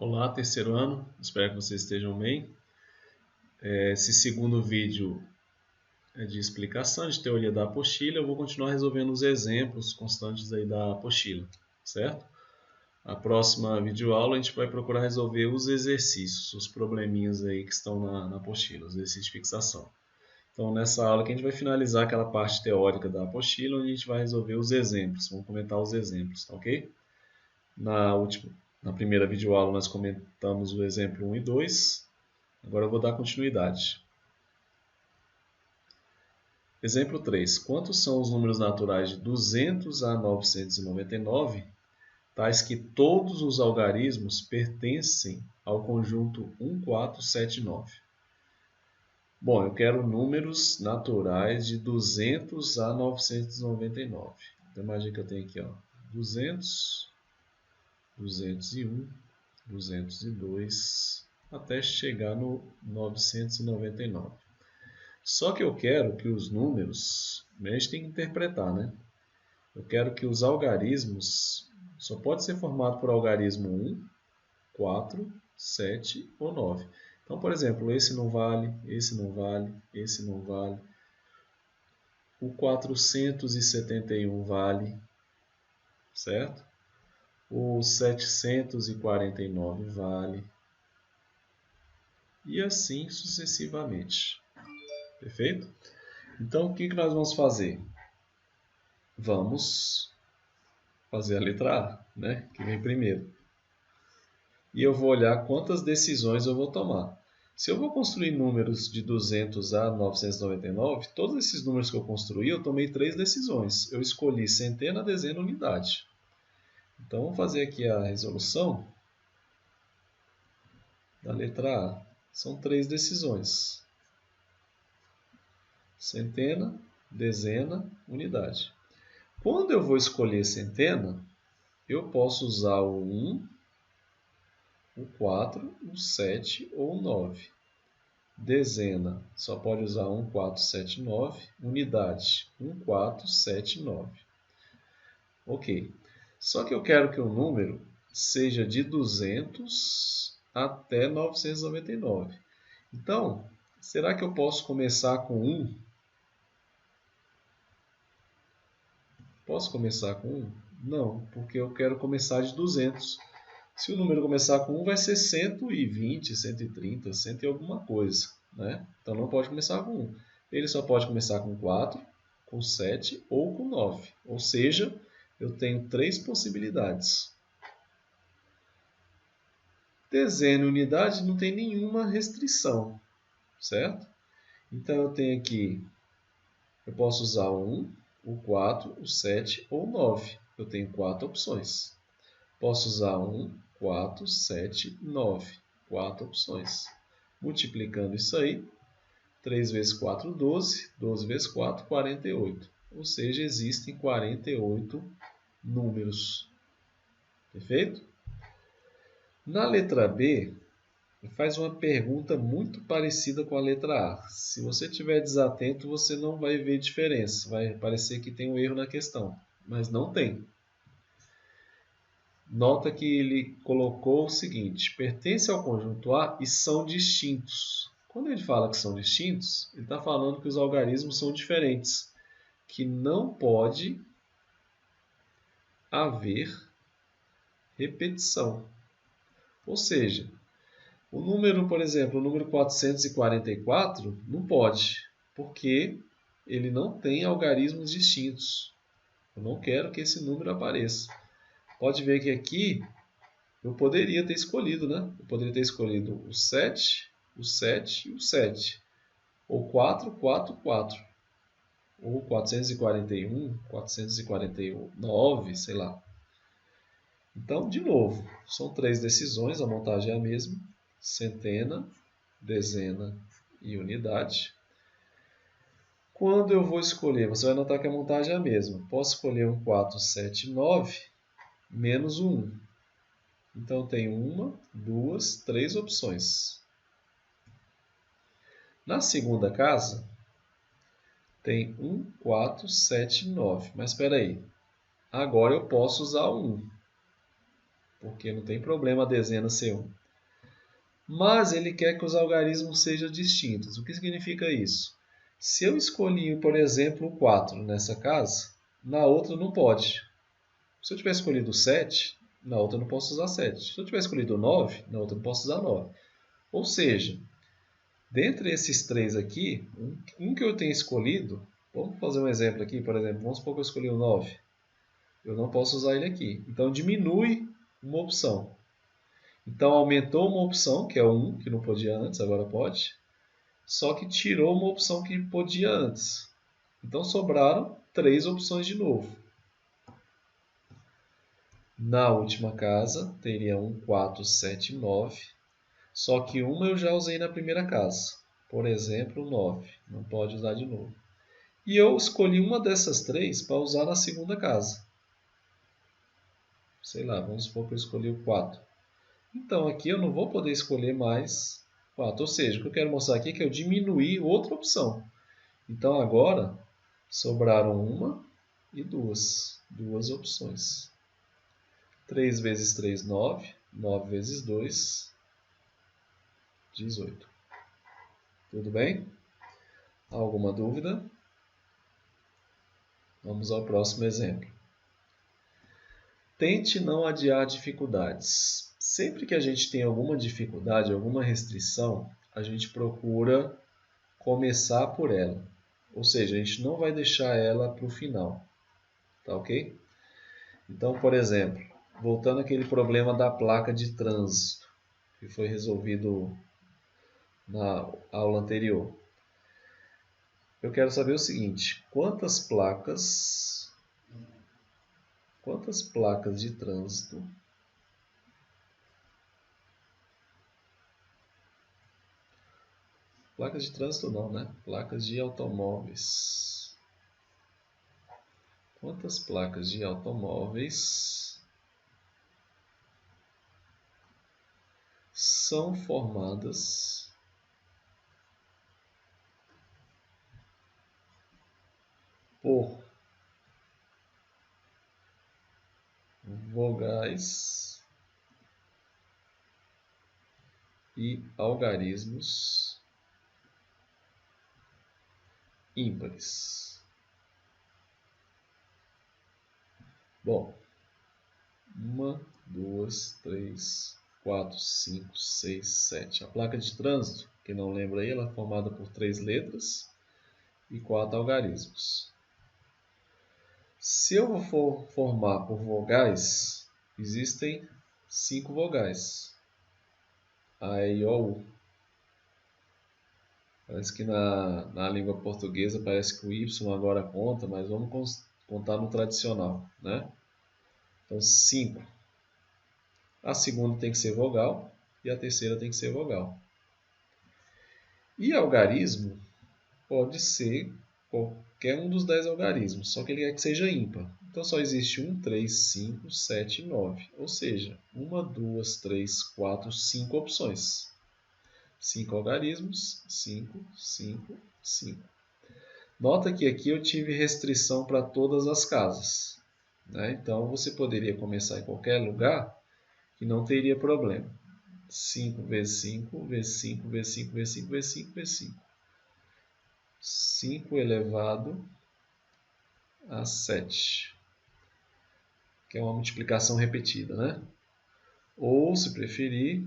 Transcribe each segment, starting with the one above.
Olá, terceiro ano, espero que vocês estejam bem. Esse segundo vídeo é de explicação de teoria da apostila. Eu vou continuar resolvendo os exemplos constantes aí da apostila, certo? A próxima videoaula a gente vai procurar resolver os exercícios, os probleminhas aí que estão na apostila, os exercícios de fixação. Então, nessa aula que a gente vai finalizar aquela parte teórica da apostila, onde a gente vai resolver os exemplos, vamos comentar os exemplos, tá ok? Na primeira videoaula nós comentamos o exemplo 1 e 2, agora eu vou dar continuidade. Exemplo 3. Quantos são os números naturais de 200 a 999, tais que todos os algarismos pertencem ao conjunto 1479? Bom, eu quero números naturais de 200 a 999. Então, imagina que eu tenho aqui, 200, 201, 202, até chegar no 999. Só que eu quero que os números, a gente tem que interpretar, né? Eu quero que os algarismos só pode ser formado por algarismo 1, 4, 7 ou 9. Então, por exemplo, esse não vale, esse não vale, esse não vale. O 471 vale, certo? O 749 vale. E assim sucessivamente. Perfeito? Então, o que nós vamos fazer? Vamos fazer a letra A, né? Que vem primeiro. E eu vou olhar quantas decisões eu vou tomar. Se eu vou construir números de 200 a 999, todos esses números que eu construí, eu tomei 3 decisões. Eu escolhi centena, dezena, unidade. Então, vamos fazer aqui a resolução da letra A. São 3 decisões. Centena, dezena, unidade. Quando eu vou escolher centena, eu posso usar o 1, o 4, o 7 ou o 9. Dezena, só pode usar 1, 4, 7, 9. Unidade, 1, 4, 7, 9. Ok. Só que eu quero que o número seja de 200 até 999. Então, será que eu posso começar com 1? Posso começar com 1? Não, porque eu quero começar de 200. Se o número começar com 1, vai ser 120, 130, 100 e alguma coisa, né? Então não pode começar com 1. Ele só pode começar com 4, com 7 ou com 9. Ou seja, eu tenho 3 possibilidades. Dezena e unidade não tem nenhuma restrição, certo? Então eu tenho aqui, eu posso usar o 1, o 4, o 7 ou o 9. Eu tenho 4 opções. Posso usar 1, 4, 7, 9. 4 opções. Multiplicando isso aí, 3 vezes 4, 12. 12 vezes 4, 48. Ou seja, existem 48 números. Perfeito? Na letra B, faz uma pergunta muito parecida com a letra A. Se você estiver desatento, você não vai ver diferença. Vai parecer que tem um erro na questão, mas não tem. Nota que ele colocou o seguinte: pertence ao conjunto A e são distintos. Quando ele fala que são distintos, ele está falando que os algarismos são diferentes, que não pode haver repetição. Ou seja, o número, por exemplo, o número 444 não pode, porque ele não tem algarismos distintos. Eu não quero que esse número apareça. Pode ver que aqui eu poderia ter escolhido, né? Eu poderia ter escolhido o 7, o 7 e o 7. Ou 4, 4, 4. Ou 441, 449, sei lá. Então, de novo, são 3 decisões, a montagem é a mesma. Centena, dezena e unidade. Quando eu vou escolher, você vai notar que a montagem é a mesma. Posso escolher um 4, 7, 9, menos o 1. Então, tem 1, 2, 3 opções. Na segunda casa, tem 1, 4, 7, 9. Mas espera aí. Agora eu posso usar o 1. porque não tem problema a dezena ser 1. Mas ele quer que os algarismos sejam distintos. O que significa isso? Se eu escolhi, por exemplo, o 4 nessa casa, na outra não pode. Se eu tiver escolhido o 7, na outra eu não posso usar 7. Se eu tiver escolhido o 9, na outra eu não posso usar 9. Ou seja, dentre esses três aqui, um que eu tenho escolhido, vamos fazer um exemplo aqui, por exemplo, vamos supor que eu escolhi o 9. Eu não posso usar ele aqui. Então diminui uma opção. Então aumentou uma opção, que é o 1, que não podia antes, agora pode. Só que tirou uma opção que podia antes. Então sobraram 3 opções de novo. Na última casa teria 1, 4, 7, 9. Só que uma eu já usei na primeira casa. Por exemplo, 9. Não pode usar de novo. E eu escolhi uma dessas 3 para usar na segunda casa. Sei lá, vamos supor que eu escolhi o 4. Então aqui eu não vou poder escolher mais 4. Ou seja, o que eu quero mostrar aqui é que eu diminuí outra opção. Então agora sobraram uma e duas. Duas opções. 3 vezes 3, 9. 9 vezes 2, 18. Tudo bem? Alguma dúvida? Vamos ao próximo exemplo. Tente não adiar dificuldades. Sempre que a gente tem alguma dificuldade, alguma restrição, a gente procura começar por ela. Ou seja, a gente não vai deixar ela para o final. Tá ok? Então, por exemplo, voltando àquele problema da placa de trânsito, que foi resolvido na aula anterior. Eu quero saber o seguinte: quantas placas de trânsito placas de trânsito não, né? Placas de automóveis. Quantas placas de automóveis são formadas por vogais e algarismos ímpares? Bom, 1, 2, 3, 4, 5, 6, 7. A placa de trânsito, quem não lembra aí, ela é formada por 3 letras e 4 algarismos. Se eu for formar por vogais, existem 5 vogais. A, E, I, O, U. Parece que na língua portuguesa parece que o Y agora conta, mas vamos contar no tradicional, né? Então, 5. A segunda tem que ser vogal e a terceira tem que ser vogal. E algarismo pode ser qualquer um dos 10 algarismos, só que ele quer que seja ímpar. Então só existe 1, 3, 5, 7 e 9. Ou seja, 1, 2, 3, 4, 5 opções. 5 algarismos, 5, 5, 5. Nota que aqui eu tive restrição para todas as casas, né? Então você poderia começar em qualquer lugar e não teria problema. 5 vezes 5, vezes 5, vezes 5, vezes 5, vezes 5, vezes 5. 5 elevado a 7, que é uma multiplicação repetida, né? Ou, se preferir,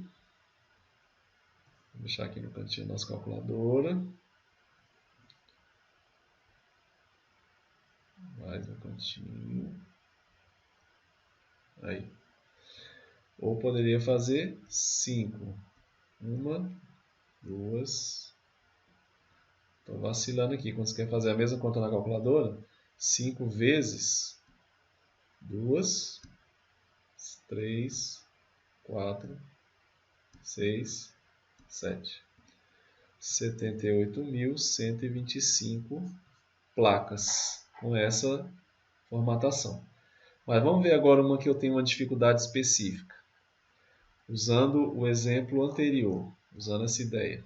vou deixar aqui no cantinho da nossa calculadora. Mais no cantinho. Aí. Ou poderia fazer 5. 1, 2. Estou vacilando aqui. Quando você quer fazer a mesma conta na calculadora, 5 vezes 2, 3, 4, 6, 7. 78.125 placas com essa formatação. Mas vamos ver agora uma que eu tenho uma dificuldade específica. Usando o exemplo anterior, usando essa ideia.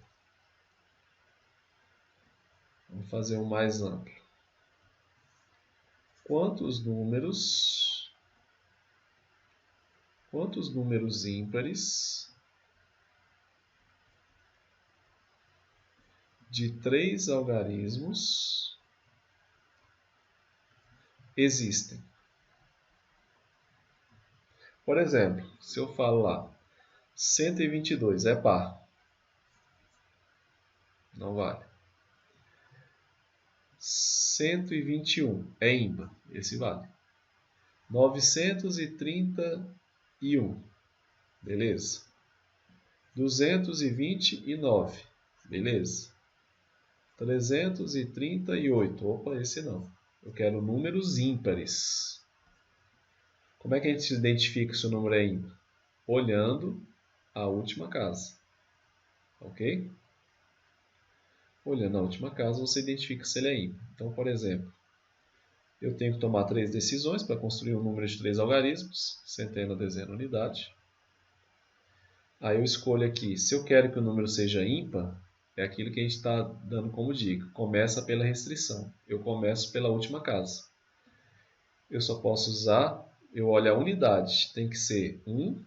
Vamos fazer um mais amplo. Quantos números quantos números ímpares de 3 algarismos existem. Por exemplo, se eu falo lá, 122 é par. Não vale. 121 é ímpar. Esse vale. 931. Beleza. 229. Beleza. 338. Opa, esse não. Eu quero números ímpares. Como é que a gente identifica se o número é ímpar? Olhando a última casa. Ok? Olhando a última casa, você identifica se ele é ímpar. Então, por exemplo, eu tenho que tomar 3 decisões para construir um número de 3 algarismos. Centena, dezena, unidade. Aí eu escolho aqui, se eu quero que o número seja ímpar, é aquilo que a gente está dando como dica. Começa pela restrição. Eu começo pela última casa. Eu só posso usar, eu olho a unidade. Tem que ser 1,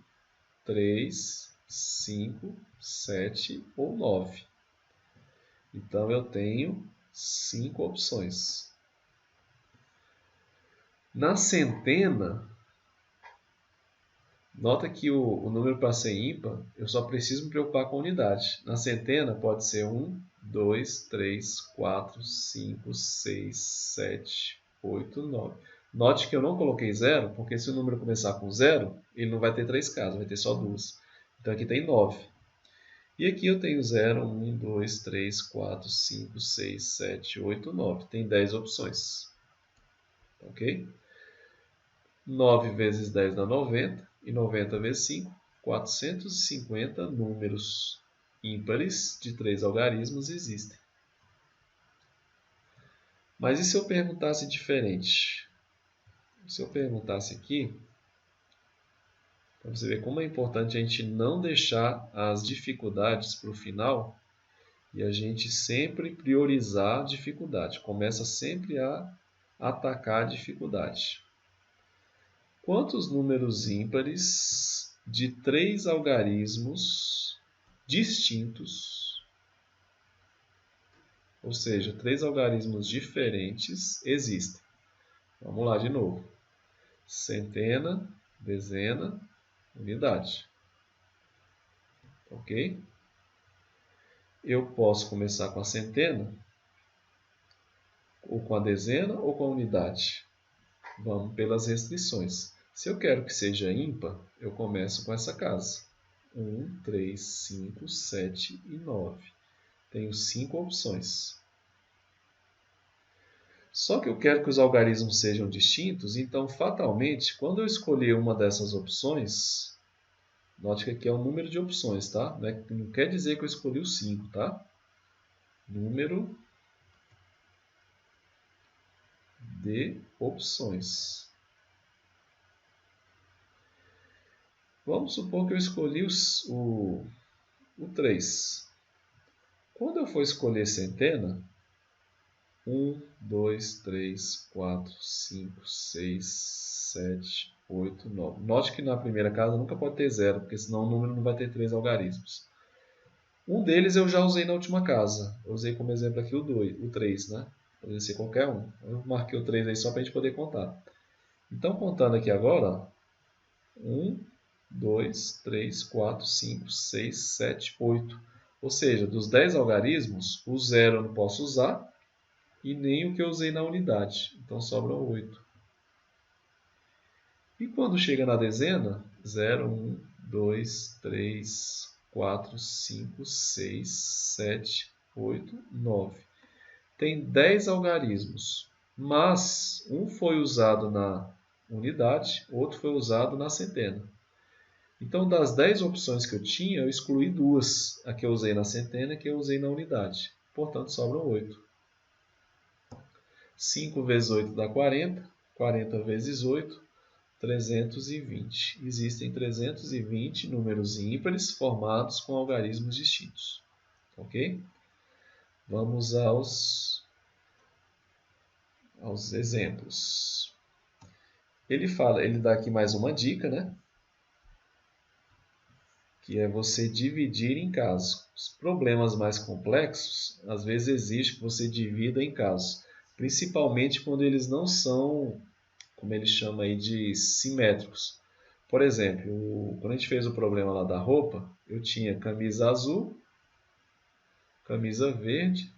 3, 5, 7 ou 9. Então eu tenho 5 opções. Na centena, nota que o número para ser ímpar, eu só preciso me preocupar com a unidade. Na centena pode ser 1, 2, 3, 4, 5, 6, 7, 8, 9. Note que eu não coloquei 0, porque se o número começar com 0, ele não vai ter 3 casas, vai ter só 2. Então aqui tem 9. E aqui eu tenho 0, 1, 2, 3, 4, 5, 6, 7, 8, 9. Tem 10 opções. Ok? 9 vezes 10 dá 90. E 90 vezes 5, 450 números ímpares de 3 algarismos existem. Mas e se eu perguntasse diferente? Se eu perguntasse aqui, para você ver como é importante a gente não deixar as dificuldades para o final e a gente sempre priorizar a dificuldade. Começa sempre a atacar a dificuldade. Quantos números ímpares de 3 algarismos distintos, ou seja, 3 algarismos diferentes, existem? Vamos lá de novo. Centena, dezena, unidade. Ok? Eu posso começar com a centena, ou com a dezena, ou com a unidade. Vamos pelas restrições. Se eu quero que seja ímpar, eu começo com essa casa. 1, 3, 5, 7 e 9. Tenho 5 opções. Só que eu quero que os algarismos sejam distintos, então, fatalmente, quando eu escolher uma dessas opções, note que aqui é um número de opções, tá? Não quer dizer que eu escolhi os 5, tá? Número de opções. Vamos supor que eu escolhi o 3. Quando eu for escolher centena, 1, 2, 3, 4, 5, 6, 7, 8, 9. Note que na primeira casa nunca pode ter 0, porque senão o número não vai ter 3 algarismos. Um deles eu já usei na última casa. Eu usei como exemplo aqui o 3, né? Poderia ser qualquer um. Eu marquei o 3 aí só para a gente poder contar. Então, contando aqui agora, 1, 2, 3, 4, 5, 6, 7, 8. Ou seja, dos 10 algarismos, o 0 eu não posso usar e nem o que eu usei na unidade. Então, sobram 8. E quando chega na dezena, 0, 1, 2, 3, 4, 5, 6, 7, 8, 9. Tem 10 algarismos, mas um foi usado na unidade, outro foi usado na centena. Então, das 10 opções que eu tinha, eu excluí 2, a que eu usei na centena e a que eu usei na unidade. Portanto, sobram 8. 5 vezes 8 dá 40, 40 vezes 8, 320. Existem 320 números ímpares formados com algarismos distintos. Ok? Vamos aos exemplos. Ele dá aqui mais uma dica, né? que é você dividir em casos. Os problemas mais complexos, às vezes exige que você divida em casos, principalmente quando eles não são, como ele chama aí, de simétricos. Por exemplo, quando a gente fez o problema lá da roupa, eu tinha camisa azul, camisa verde,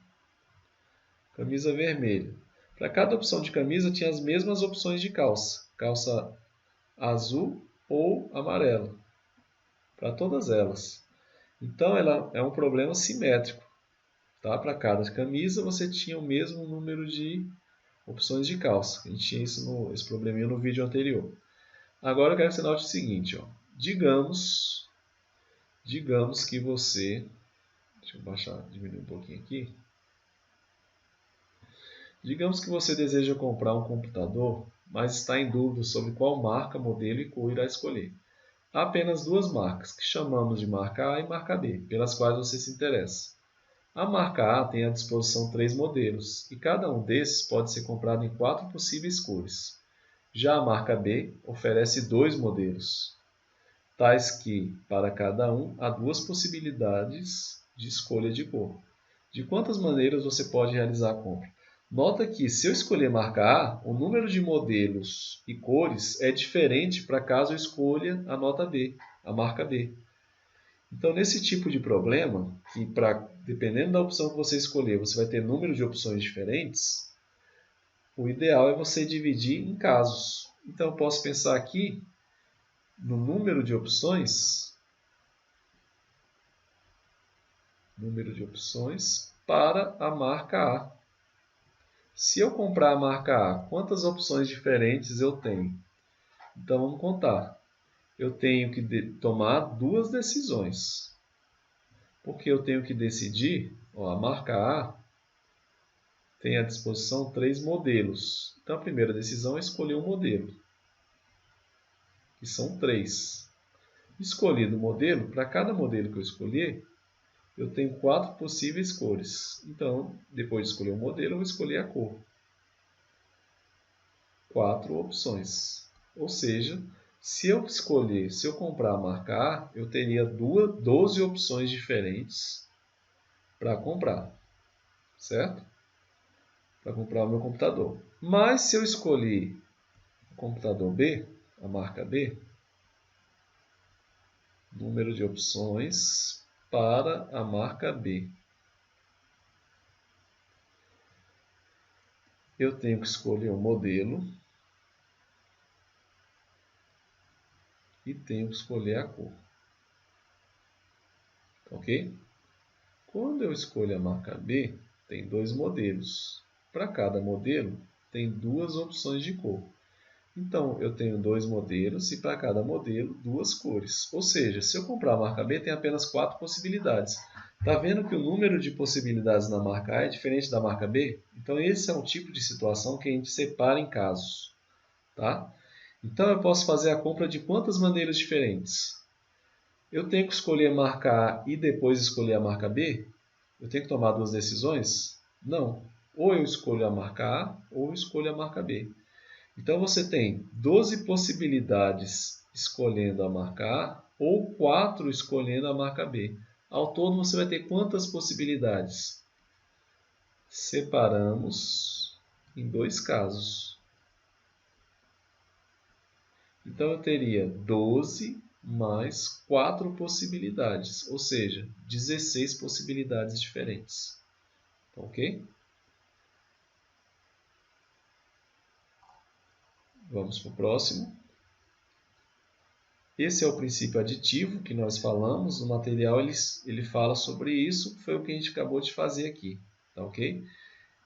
camisa vermelha. Para cada opção de camisa tinha as mesmas opções de calça. Calça azul ou amarela. Para todas elas. Então ela é um problema simétrico. Tá? Para cada camisa você tinha o mesmo número de opções de calça. A gente tinha esse probleminha no vídeo anterior. Agora eu quero que você note o seguinte. Ó. Digamos que você... Deixa eu diminuir um pouquinho aqui. Digamos que você deseja comprar um computador, mas está em dúvida sobre qual marca, modelo e cor irá escolher. Há apenas duas marcas, que chamamos de marca A e marca B, pelas quais você se interessa. A marca A tem à disposição 3 modelos, e cada um desses pode ser comprado em 4 possíveis cores. Já a marca B oferece 2 modelos, tais que, para cada um, há 2 possibilidades de escolha de cor. De quantas maneiras você pode realizar a compra? Nota que, se eu escolher marca A, o número de modelos e cores é diferente para caso eu escolha a nota B, a marca B. Então, nesse tipo de problema, que dependendo da opção que você escolher, você vai ter número de opções diferentes, o ideal é você dividir em casos. Então, eu posso pensar aqui no número de opções para a marca A. Se eu comprar a marca A, quantas opções diferentes eu tenho? Então, vamos contar. Eu tenho que tomar 2 decisões. Porque eu tenho que decidir, a marca A tem à disposição 3 modelos. Então, a primeira decisão é escolher um modelo, que são 3. Escolhido o modelo, para cada modelo que eu escolher, eu tenho 4 possíveis cores. Então, depois de escolher o modelo, eu vou escolher a cor. 4 opções. Ou seja, se eu comprar a marca A, eu teria 12 opções diferentes para comprar, certo? Para comprar o meu computador. Mas se eu escolher o computador B, a marca B, número de opções para a marca B. Eu tenho que escolher um modelo e tenho que escolher a cor. Ok? Quando eu escolho a marca B, tem 2 modelos. Para cada modelo, tem 2 opções de cor. Então, eu tenho 2 modelos e para cada modelo, 2 cores. Ou seja, se eu comprar a marca B, tem apenas 4 possibilidades. Está vendo que o número de possibilidades na marca A é diferente da marca B? Então, esse é um tipo de situação que a gente separa em casos. Tá? Então, eu posso fazer a compra de quantas maneiras diferentes? Eu tenho que escolher a marca A e depois escolher a marca B? Eu tenho que tomar 2 decisões? Não. Ou eu escolho a marca A ou eu escolho a marca B. Então você tem 12 possibilidades escolhendo a marca A ou 4 escolhendo a marca B. Ao todo você vai ter quantas possibilidades? Separamos em 2 casos. Então eu teria 12 mais 4 possibilidades, ou seja, 16 possibilidades diferentes. Ok? Vamos para o próximo. Esse é o princípio aditivo que nós falamos. No material ele fala sobre isso, foi o que a gente acabou de fazer aqui. Tá ok?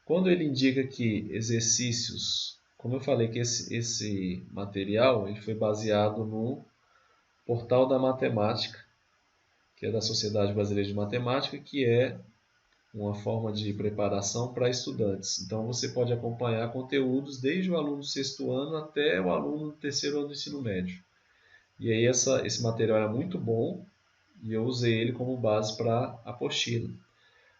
Quando ele indica que exercícios, como eu falei que esse material ele foi baseado no Portal da Matemática, que é da Sociedade Brasileira de Matemática, que é uma forma de preparação para estudantes. Então você pode acompanhar conteúdos desde o aluno do 6º ano até o aluno do 3º ano do ensino médio. E aí esse material é muito bom e eu usei ele como base para a apostila.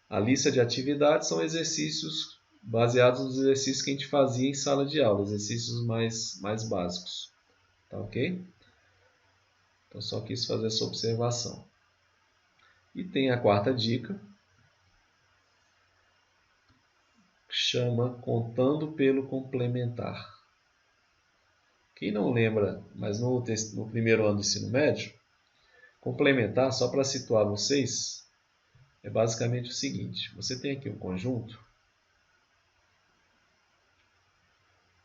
A lista de atividades são exercícios baseados nos exercícios que a gente fazia em sala de aula, exercícios mais básicos. Tá ok? Então só quis fazer essa observação. E tem a quarta dica, que chama contando pelo complementar. Quem não lembra, mas no primeiro ano do ensino médio, complementar, só para situar vocês, é basicamente o seguinte. Você tem aqui um conjunto.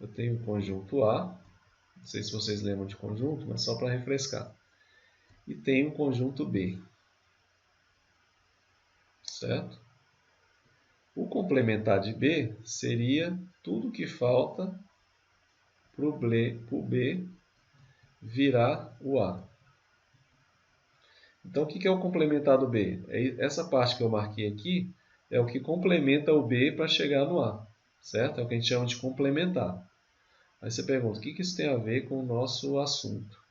Eu tenho o conjunto A. Não sei se vocês lembram de conjunto, mas só para refrescar. E tem o conjunto B. Certo? O complementar de B seria tudo que falta para o B virar o A. Então, o que é o complementar do B? Essa parte que eu marquei aqui é o que complementa o B para chegar no A. Certo? É o que a gente chama de complementar. Aí você pergunta, o que isso tem a ver com o nosso assunto?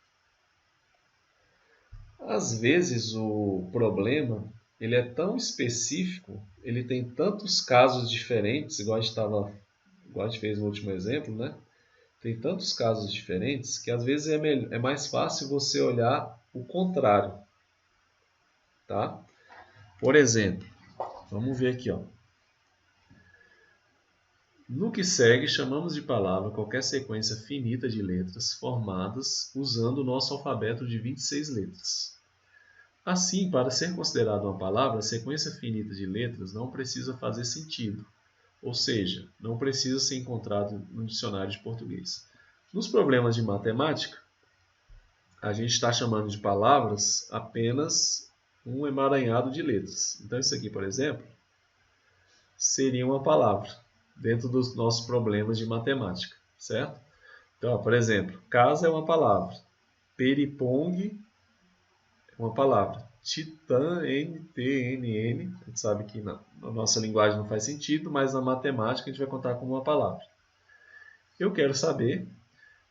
Às vezes o problema ele é tão específico, ele tem tantos casos diferentes, igual a gente fez no último exemplo, né? Tem tantos casos diferentes que às vezes é mais fácil você olhar o contrário. Tá? Por exemplo, vamos ver aqui, ó. No que segue, chamamos de palavra qualquer sequência finita de letras formadas usando o nosso alfabeto de 26 letras. Assim, para ser considerada uma palavra, a sequência finita de letras não precisa fazer sentido, ou seja, não precisa ser encontrado no dicionário de português. Nos problemas de matemática, a gente está chamando de palavras apenas um emaranhado de letras. Então, isso aqui, por exemplo, seria uma palavra dentro dos nossos problemas de matemática, certo? Então, por exemplo, casa é uma palavra, peripong é uma palavra, titã, NTNN, a gente sabe que na nossa linguagem não faz sentido, mas na matemática a gente vai contar como uma palavra. Eu quero saber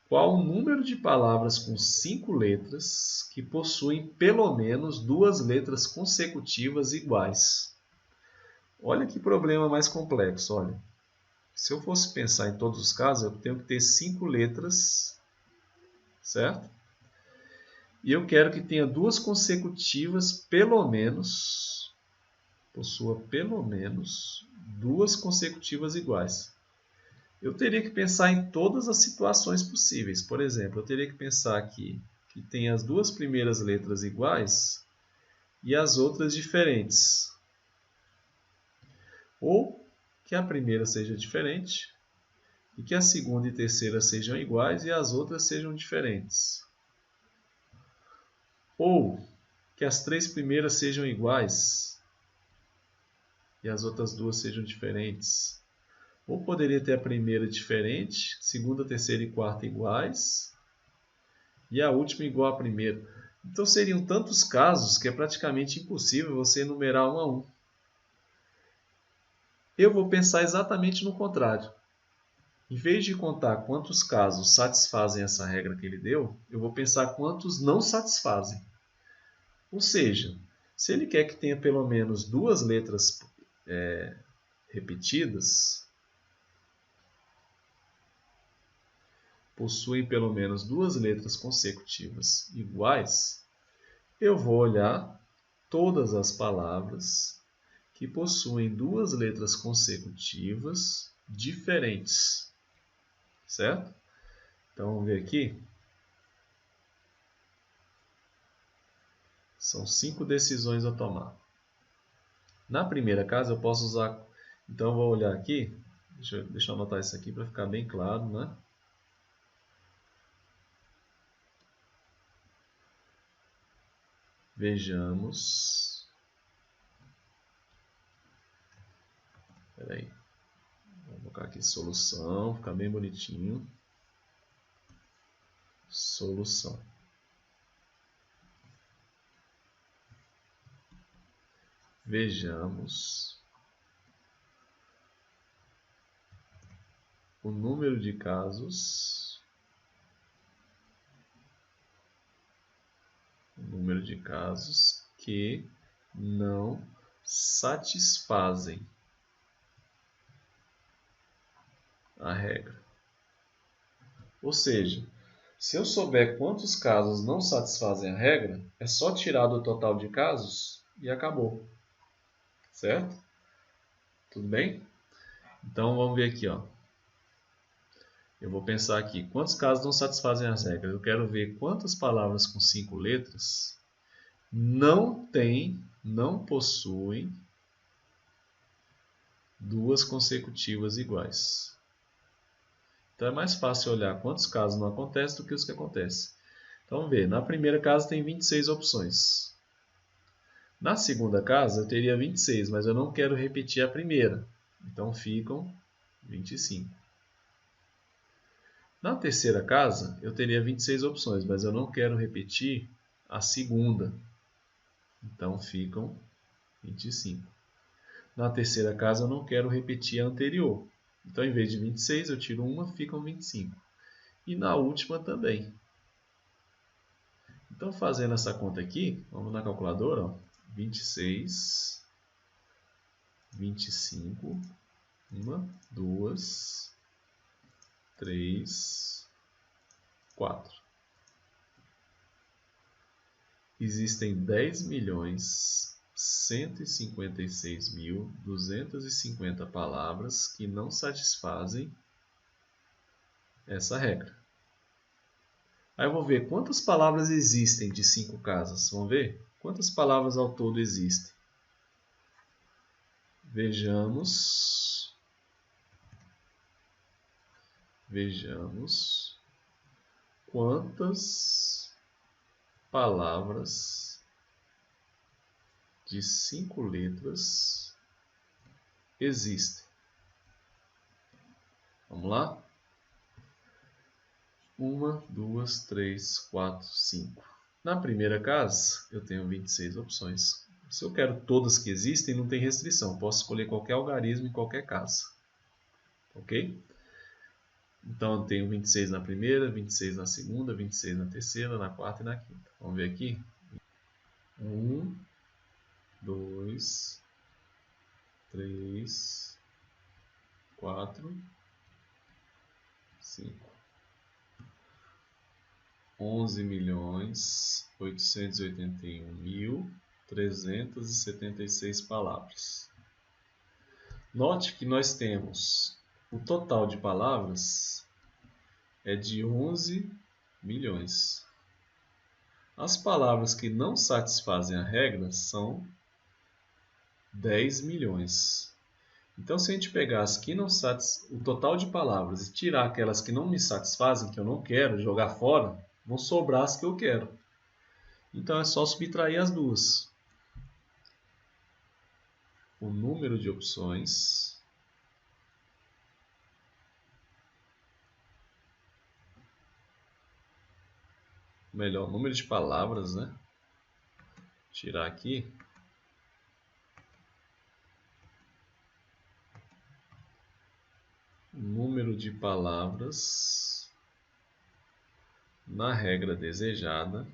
qual o número de palavras com 5 letras que possuem pelo menos 2 letras consecutivas iguais. Olha que problema mais complexo, olha. Se eu fosse pensar em todos os casos, eu tenho que ter 5 letras, certo? E eu quero que tenha 2 consecutivas, pelo menos, possua pelo menos 2 consecutivas iguais. Eu teria que pensar em todas as situações possíveis. Por exemplo, eu teria que pensar aqui que tem as 2 primeiras letras iguais e as outras diferentes. Ou que a primeira seja diferente e que a segunda e terceira sejam iguais e as outras sejam diferentes. Ou que as 3 primeiras sejam iguais e as outras 2 sejam diferentes. Ou poderia ter a primeira diferente, segunda, terceira e quarta iguais e a última igual à primeira. Então seriam tantos casos que é praticamente impossível você enumerar um a um. Eu vou pensar exatamente no contrário. Em vez de contar quantos casos satisfazem essa regra que ele deu, eu vou pensar quantos não satisfazem. Ou seja, se ele quer que tenha pelo menos 2 letras repetidas, possuem pelo menos 2 letras consecutivas iguais, eu vou olhar todas as palavras que possuem 2 letras consecutivas diferentes. Certo? Então, vamos ver aqui. São 5 decisões a tomar. Na primeira casa, eu posso usar... Então, eu vou olhar aqui. Deixa eu anotar isso aqui para ficar bem claro, né? Vejamos. Espera aí. Vou colocar aqui solução, ficar bem bonitinho. Solução. Vejamos o número de casos. O número de casos que não satisfazem a regra. Ou seja, se eu souber quantos casos não satisfazem a regra, é só tirar do total de casos e acabou. Certo? Tudo bem? Então vamos ver aqui, ó. Eu vou pensar aqui, quantos casos não satisfazem as regras? Eu quero ver quantas palavras com 5 letras não possuem duas consecutivas iguais. Então é mais fácil olhar quantos casos não acontecem do que os que acontecem. Então vamos ver, na primeira casa tem 26 opções. Na segunda casa eu teria 26, mas eu não quero repetir a primeira. Então ficam 25. Na terceira casa eu teria 26 opções, mas eu não quero repetir a segunda. Então ficam 25. Na terceira casa eu não quero repetir a anterior. Então em vez de 26 eu tiro uma, ficam 25. E na última também. Então fazendo essa conta aqui, vamos na calculadora, ó. 26, 25, 1, 2, 3, 4. Existem 10.156.250 palavras que não satisfazem essa regra. Aí eu vou ver quantas palavras existem de 5 casas. Vamos ver? Quantas palavras ao todo existem? Vejamos quantas palavras de 5 letras existem. Vamos lá? 1, 2, 3, 4, 5. Na primeira casa, eu tenho 26 opções. Se eu quero todas que existem, não tem restrição. Posso escolher qualquer algarismo em qualquer casa. Ok? Então, eu tenho 26 na primeira, 26 na segunda, 26 na terceira, na quarta e na quinta. Vamos ver aqui? 1, 2, 3, 4, 5. 11.881.376 palavras. Note que nós temos o total de palavras é de 11 milhões. As palavras que não satisfazem a regra são 10 milhões. Então, se a gente pegar as que não o total de palavras e tirar aquelas que não me satisfazem, que eu não quero, jogar fora, vão sobrar as que eu quero. Então é só subtrair as duas. O número de opções melhor, o número de palavras, né? Tirar aqui. O número de palavras na regra desejada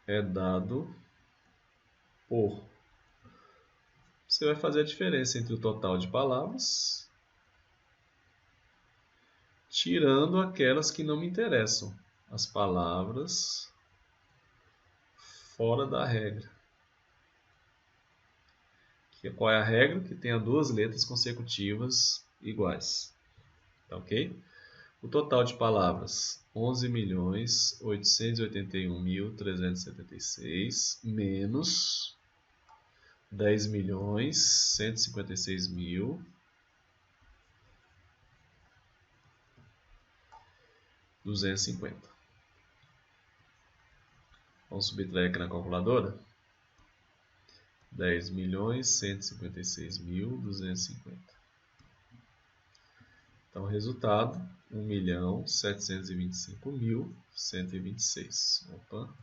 é dado por... Você vai fazer a diferença entre o total de palavras, tirando aquelas que não me interessam. As palavras fora da regra. Qual é a regra? Que tenha duas letras consecutivas iguais. Tá ok? O total de palavras, 11.881.376 menos 10.156.250. Vamos subtrair aqui na calculadora. 10.156.250. Então, o resultado, 1.725.126. Opa.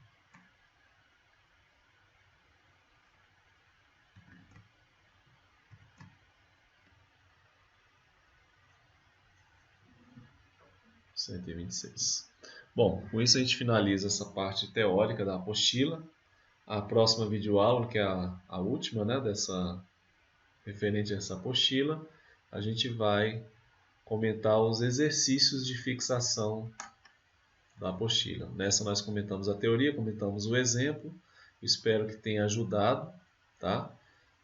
Bom, com isso a gente finaliza essa parte teórica da apostila. A próxima videoaula, que é a última, né, referente a essa apostila, a gente vai comentar os exercícios de fixação da apostila. Nessa nós comentamos a teoria, comentamos o exemplo. Espero que tenha ajudado, tá?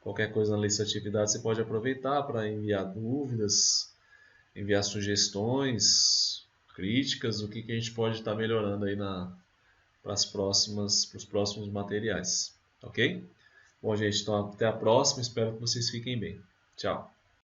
Qualquer coisa na lista de atividades você pode aproveitar para enviar dúvidas, enviar sugestões, críticas, o que a gente pode estar melhorando aí para os próximos materiais, ok? Bom, gente, então até a próxima, espero que vocês fiquem bem. Tchau!